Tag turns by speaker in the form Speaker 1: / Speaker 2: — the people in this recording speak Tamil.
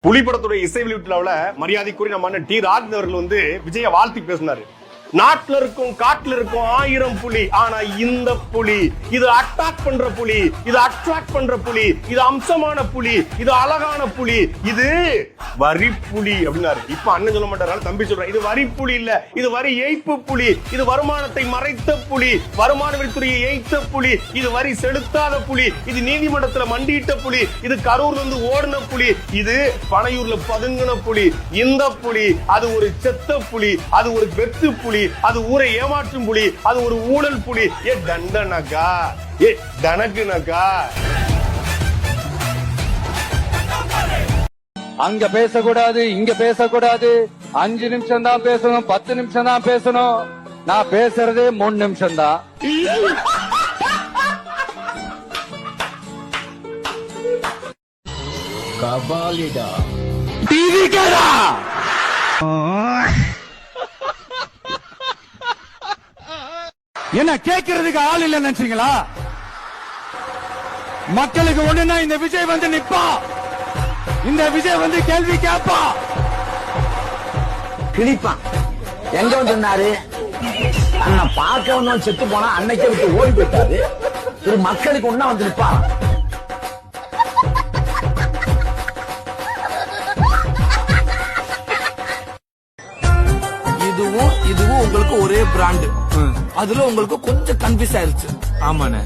Speaker 1: புலி படத்துடைய இசை வெளியீட்டுல மரியாதைக்குரிய நம்ம அண்ணன் டி ராஜ் அவர்கள் விஜய வாழ்த்தி பேசினாரு. நாட்டுல இருக்கும் காட்டுல இருக்கும் 1000 புலி, ஆனா இந்த புலி இது அட்டாக் பண்ற புலி, இது அட்ராக்ட் பண்ற புலி, இது அம்சமான புலி, இது அழகான புலி, இது வரி புலி அப்படின்னாரு. இப்ப அண்ணன் சொல்ல மாட்டாரு, தம்பி சொல்றேன், இது வரி புலி இல்ல, இது வரி ஏய்ப்பு புலி, இது வருமானத்தை மறைத்த புலி, வருமான வரித்துறையை ஏய்த்த புலி, இது வரி செலுத்தாத புலி, இது நீதிமன்றத்துல மண்டியிட்ட புலி, இது கரூர்ல இருந்து ஓடின புலி, இது பனையூர்ல பதுங்கின புலி. இந்த புலி அது ஒரு செத்த புலி, அது ஒரு வெத்து புலி, அது ஊரை ஏமாற்றும் புலி, அது ஒரு ஊழல் புலி. ஏ தண்டனக்கா, ஏ தனக்குனக்கா.
Speaker 2: அங்க பேசக்கூடாது, இங்க பேசக்கூடாது, 5 நிமிஷம் தான் பேசணும், 10 நிமிஷம் தான் பேசணும். நான் பேசுறதே 3 நிமிஷம் தான்.
Speaker 3: கபாலிடா
Speaker 2: டிவி கேடா என்ன கேட்கறதுக்கு ஆள் இல்ல நினைச்சீங்களா? மக்களுக்கு ஒண்ணுன்னா இந்த விஜய் நிப்பா, இந்த விஜய் கேள்வி கேட்பா,
Speaker 3: கிழிப்பான். எங்க சொன்னாரு, அண்ணன் பார்க்க வந்தவன் செத்து போனா அன்னைக்கே விட்டு ஓடி போயிட்டாரு. இது மக்களுக்கு ஒன்னா நிப்பான்.
Speaker 4: இதுவும் உங்களுக்கு ஒரே பிராண்ட், அதுல உங்களுக்கு கொஞ்சம் கன்ஃபியூஸ் ஆயிருச்சு.
Speaker 2: ஆமாண்ணே.